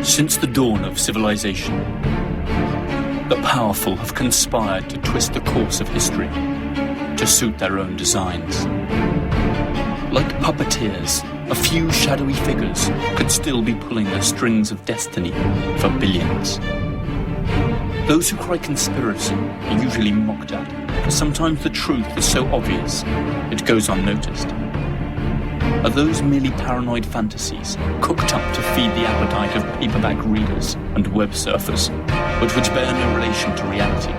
Since the dawn of civilization, the powerful have conspired to twist the course of history to suit their own designs. Like puppeteers, a few shadowy figures could still be pulling the strings of destiny for billions. Those who cry conspiracy are usually mocked at, for sometimes the truth is so obvious it goes unnoticed. Are those merely paranoid fantasies cooked up to feed the appetite of paperback readers and web surfers, but which bear no relation to reality?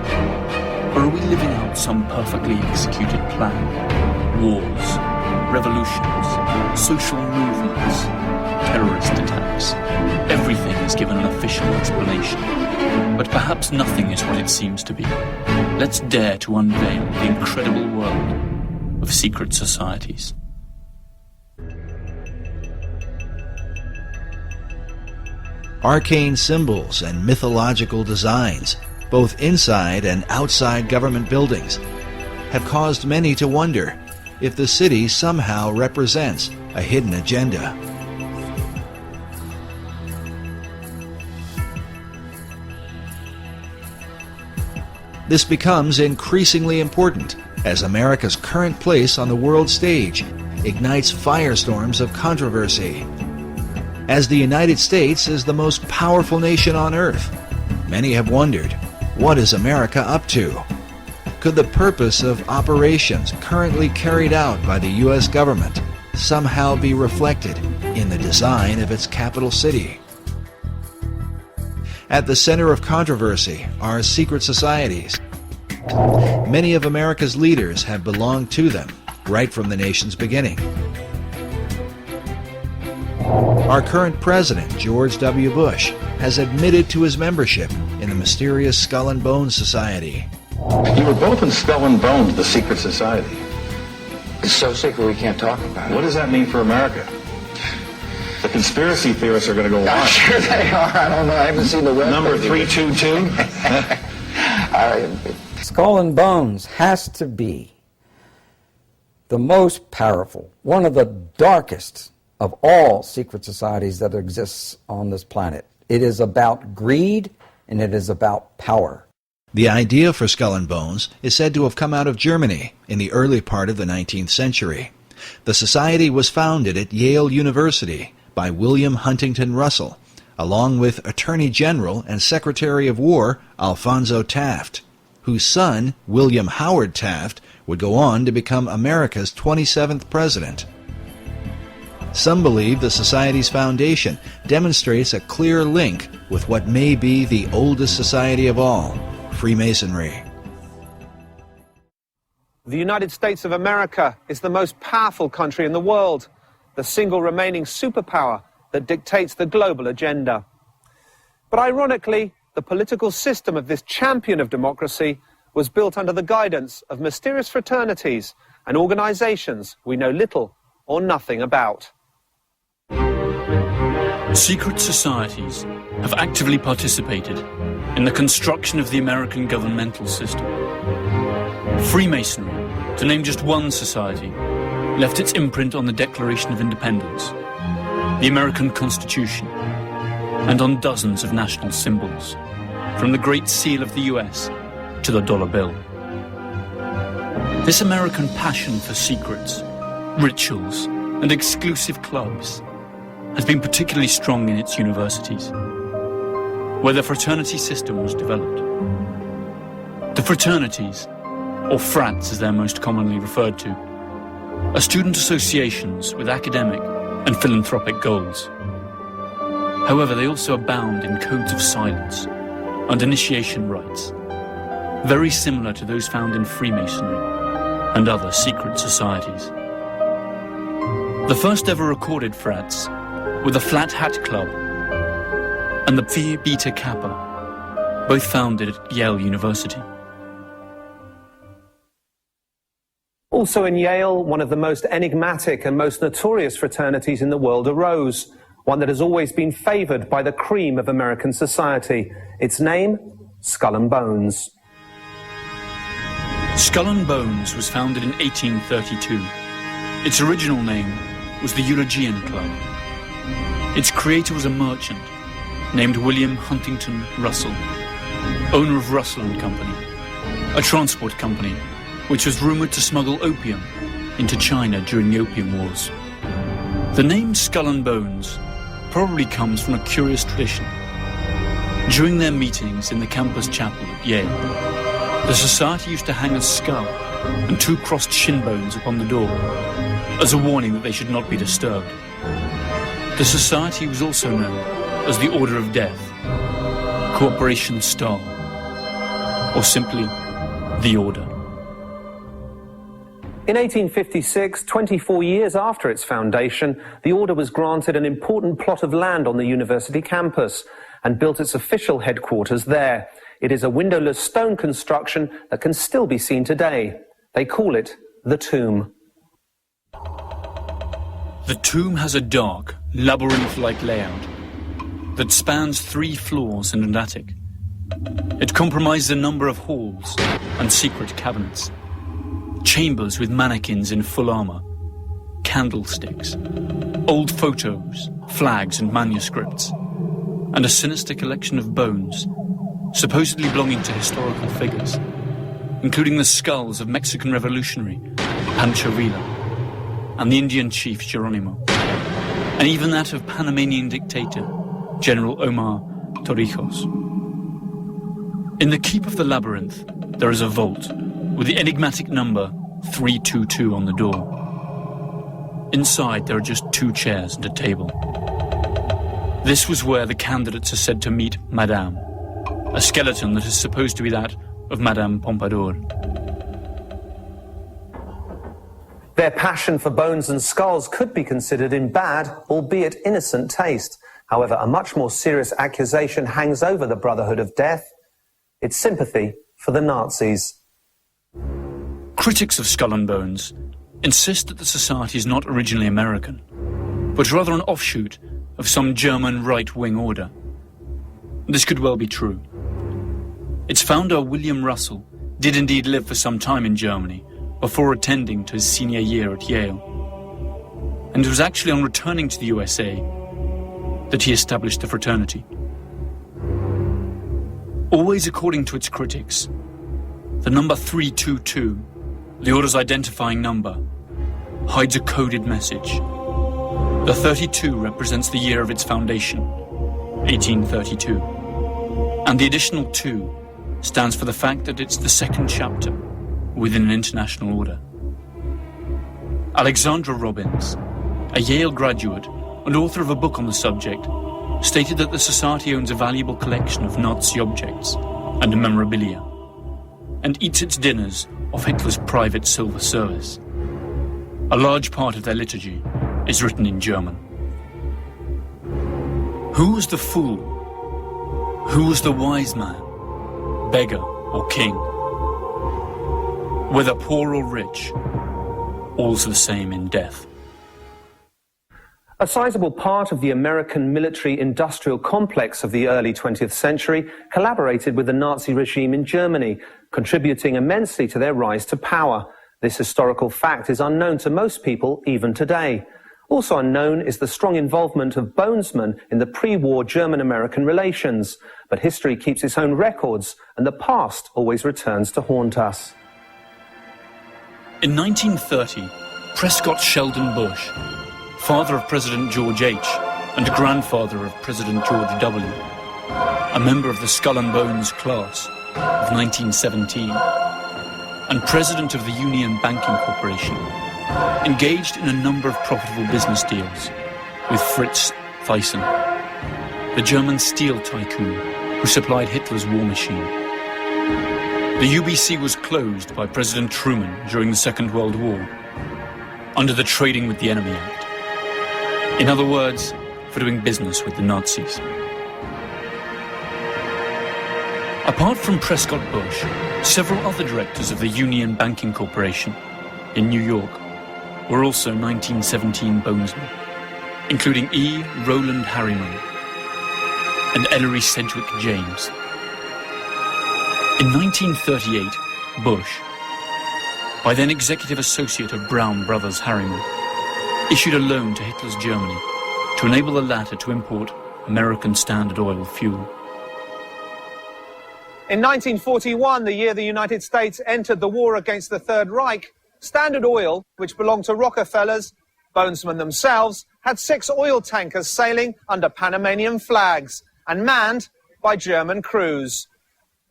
Or are we living out some perfectly executed plan? Wars, revolutions, social movements, terrorist attacks. Everything is given an official explanation. But perhaps nothing is what it seems to be. Let's dare to unveil the incredible world of secret societies. Arcane symbols and mythological designs, both inside and outside government buildings, have caused many to wonder if the city somehow represents a hidden agenda. This becomes increasingly important as America's current place on the world stage ignites firestorms of controversy. As the United States is the most powerful nation on earth, many have wondered, what is America up to? Could the purpose of operations currently carried out by the U.S. government somehow be reflected in the design of its capital city? At the center of controversy are secret societies. Many of America's leaders have belonged to them right from the nation's beginning. Our current president, George W. Bush, has admitted to his membership in the mysterious Skull and Bones Society. You were both in Skull and Bones, the secret society. It's so secret we can't talk about it. What does that mean for America? The conspiracy theorists are going to go I'm wild. sure they are. I don't know. I haven't seen the web. Number 322? Skull and Bones has to be the most powerful, one of the darkest of all secret societies that exists on this planet. It is about greed and it is about power. The idea for Skull and Bones is said to have come out of Germany in the early part of the 19th century. The society was founded at Yale University by William Huntington Russell, along with Attorney General and Secretary of War Alphonso Taft, whose son, William Howard Taft, would go on to become America's 27th president. Some believe the Society's foundation demonstrates a clear link with what may be the oldest society of all, Freemasonry. The United States of America is the most powerful country in the world, the single remaining superpower that dictates the global agenda. But ironically, the political system of this champion of democracy was built under the guidance of mysterious fraternities and organizations we know little or nothing about. Secret societies have actively participated in the construction of the American governmental system. Freemasonry, to name just one society, left its imprint on the Declaration of Independence, the American Constitution, and on dozens of national symbols, from the Great Seal of the US to the dollar bill. This American passion for secrets, rituals, and exclusive clubs has been particularly strong in its universities, where the fraternity system was developed. The fraternities, or frats as they're most commonly referred to, are student associations with academic and philanthropic goals. However, they also abound in codes of silence and initiation rites, very similar to those found in Freemasonry and other secret societies. The first ever recorded frats were the Flat Hat Club and the Phi Beta Kappa, both founded at Yale University. Also in Yale, one of the most enigmatic and most notorious fraternities in the world arose, one that has always been favored by the cream of American society. Its name, Skull and Bones. Skull and Bones was founded in 1832. Its original name was the Eulogian Club. Its creator was a merchant named William Huntington Russell, owner of Russell and Company, a transport company which was rumoured to smuggle opium into China during the Opium Wars. The name Skull and Bones probably comes from a curious tradition. During their meetings in the campus chapel at Yale, the society used to hang a skull and 2 crossed shin bones upon the door as a warning that they should not be disturbed. The society was also known as the Order of Death, Cooperation Star, or simply the Order. In 1856, 24 years after its foundation, the Order was granted an important plot of land on the university campus and built its official headquarters there. It is a windowless stone construction that can still be seen today. They call it the Tomb. The tomb has a dark, labyrinth-like layout that spans 3 floors and an attic. It comprises a number of halls and secret cabinets, chambers with mannequins in full armour, candlesticks, old photos, flags and manuscripts, and a sinister collection of bones, supposedly belonging to historical figures, including the skulls of Mexican revolutionary Pancho Villa and the Indian chief Geronimo, and even that of Panamanian dictator General Omar Torrijos. In the keep of the labyrinth, there is a vault with the enigmatic number 322 on the door. Inside, there are just 2 chairs and a table. This was where the candidates are said to meet Madame, a skeleton that is supposed to be that of Madame Pompadour. Their passion for bones and skulls could be considered in bad, albeit innocent taste. However, a much more serious accusation hangs over the Brotherhood of Death. It's sympathy for the Nazis. Critics of Skull and Bones insist that the society is not originally American, but rather an offshoot of some German right-wing order. This could well be true. Its founder, William Russell, did indeed live for some time in Germany before attending to his senior year at Yale. And it was actually on returning to the USA that he established the fraternity. Always according to its critics, the number 322, the order's identifying number, hides a coded message. The 32 represents the year of its foundation, 1832. And the additional 2 stands for the fact that it's the 2nd chapter within an international order. Alexandra Robbins, a Yale graduate and author of a book on the subject, stated that the society owns a valuable collection of Nazi objects and memorabilia, and eats its dinners off Hitler's private silver service. A large part of their liturgy is written in German. Who was the fool? Who was the wise man, beggar or king? Whether poor or rich, all's the same in death. A sizable part of the American military-industrial complex of the early 20th century collaborated with the Nazi regime in Germany, contributing immensely to their rise to power. This historical fact is unknown to most people even today. Also unknown is the strong involvement of bonesmen in the pre-war German-American relations. But history keeps its own records, and the past always returns to haunt us. In 1930, Prescott Sheldon Bush, father of President George H. and grandfather of President George W., a member of the Skull and Bones class of 1917, and president of the Union Banking Corporation, engaged in a number of profitable business deals with Fritz Thyssen, the German steel tycoon who supplied Hitler's war machine. The UBC was closed by President Truman during the Second World War under the Trading with the Enemy Act. In other words, for doing business with the Nazis. Apart from Prescott Bush, several other directors of the Union Banking Corporation in New York were also 1917 bonesmen, including E. Roland Harriman and Ellery Sedgwick James. In 1938, Bush, by then executive associate of Brown Brothers Harriman, issued a loan to Hitler's Germany to enable the latter to import American Standard Oil fuel. In 1941, the year the United States entered the war against the Third Reich, Standard Oil, which belonged to Rockefellers, Bonesmen themselves, had 6 oil tankers sailing under Panamanian flags and manned by German crews.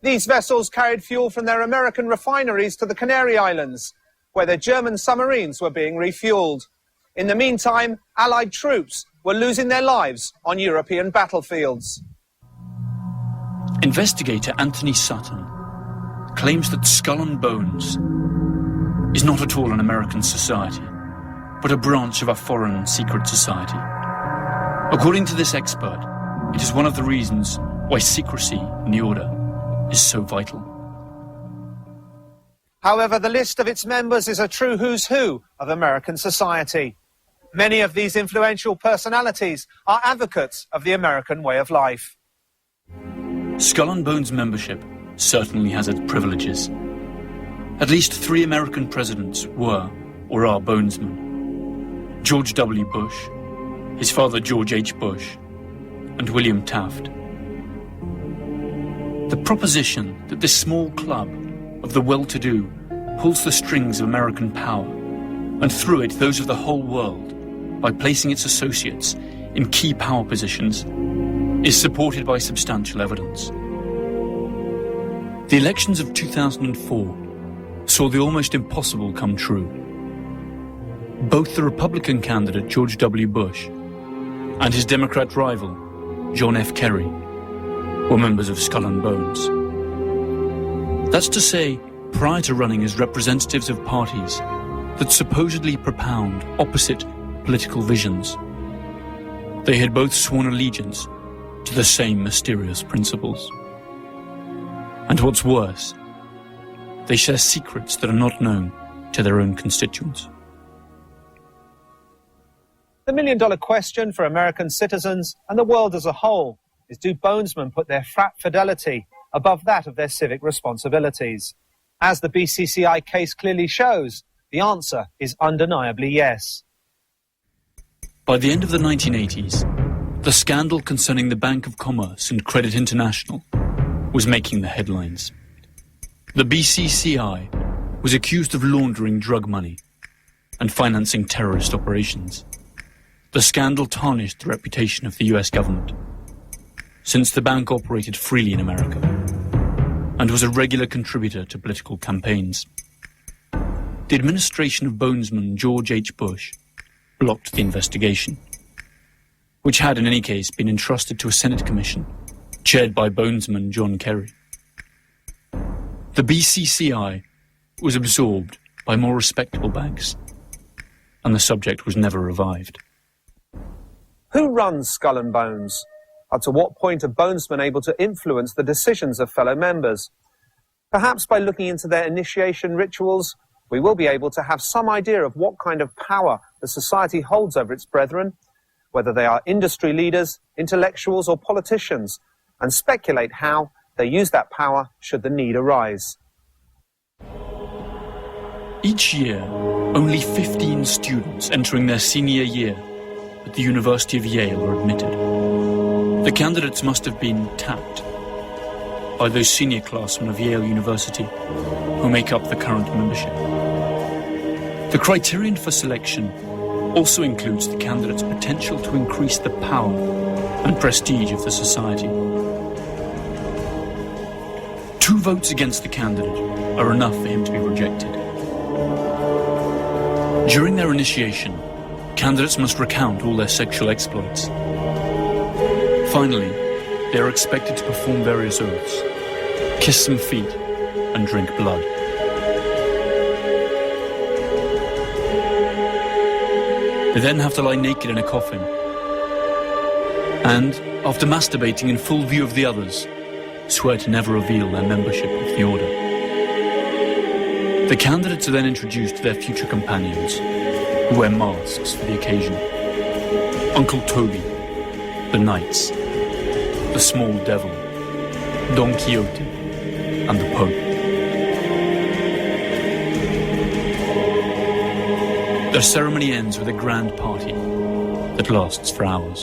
These vessels carried fuel from their American refineries to the Canary Islands, where their German submarines were being refueled. In the meantime, Allied troops were losing their lives on European battlefields. Investigator Anthony Sutton claims that Skull and Bones is not at all an American society, but a branch of a foreign secret society. According to this expert, it is one of the reasons why secrecy in the order is so vital. However, the list of its members is a true who's who of American society. Many of these influential personalities are advocates of the American way of life. Skull and Bones membership certainly has its privileges. At least 3 American presidents were or are Bonesmen. George W. Bush, his father George H. Bush, and William Taft. The proposition that this small club of the well-to-do pulls the strings of American power, and through it those of the whole world, by placing its associates in key power positions, is supported by substantial evidence. The elections of 2004 saw the almost impossible come true. Both the Republican candidate George W. Bush and his Democrat rival John F. Kerry were members of Skull and Bones. That's to say, prior to running as representatives of parties that supposedly propound opposite political visions, they had both sworn allegiance to the same mysterious principles. And what's worse, they share secrets that are not known to their own constituents. The million-dollar question for American citizens and the world as a whole is, do Bonesmen put their frat fidelity above that of their civic responsibilities? As the BCCI case clearly shows, the answer is undeniably yes. By the end of the 1980s, the scandal concerning the Bank of Commerce and Credit International was making the headlines. The BCCI was accused of laundering drug money and financing terrorist operations. The scandal tarnished the reputation of the US government, since the bank operated freely in America and was a regular contributor to political campaigns. The administration of Bonesman George H. Bush blocked the investigation, which had in any case been entrusted to a Senate commission chaired by Bonesman John Kerry. The BCCI was absorbed by more respectable banks, and the subject was never revived. Who runs Skull and Bones? Up to what point are Bonesmen able to influence the decisions of fellow members? Perhaps by looking into their initiation rituals, we will be able to have some idea of what kind of power the society holds over its brethren, whether they are industry leaders, intellectuals, or politicians, and speculate how they use that power should the need arise. Each year, only 15 students entering their senior year at the University of Yale are admitted. The candidates must have been tapped by those senior classmen of Yale University who make up the current membership. The criterion for selection also includes the candidate's potential to increase the power and prestige of the society. 2 votes against the candidate are enough for him to be rejected. During their initiation, candidates must recount all their sexual exploits. Finally, they are expected to perform various oaths, kiss some feet, and drink blood. They then have to lie naked in a coffin, and, after masturbating in full view of the others, swear to never reveal their membership of the order. The candidates are then introduced to their future companions, who wear masks for the occasion. Uncle Toby, the Knights, the Small Devil, Don Quixote, and the Pope. Their ceremony ends with a grand party that lasts for hours.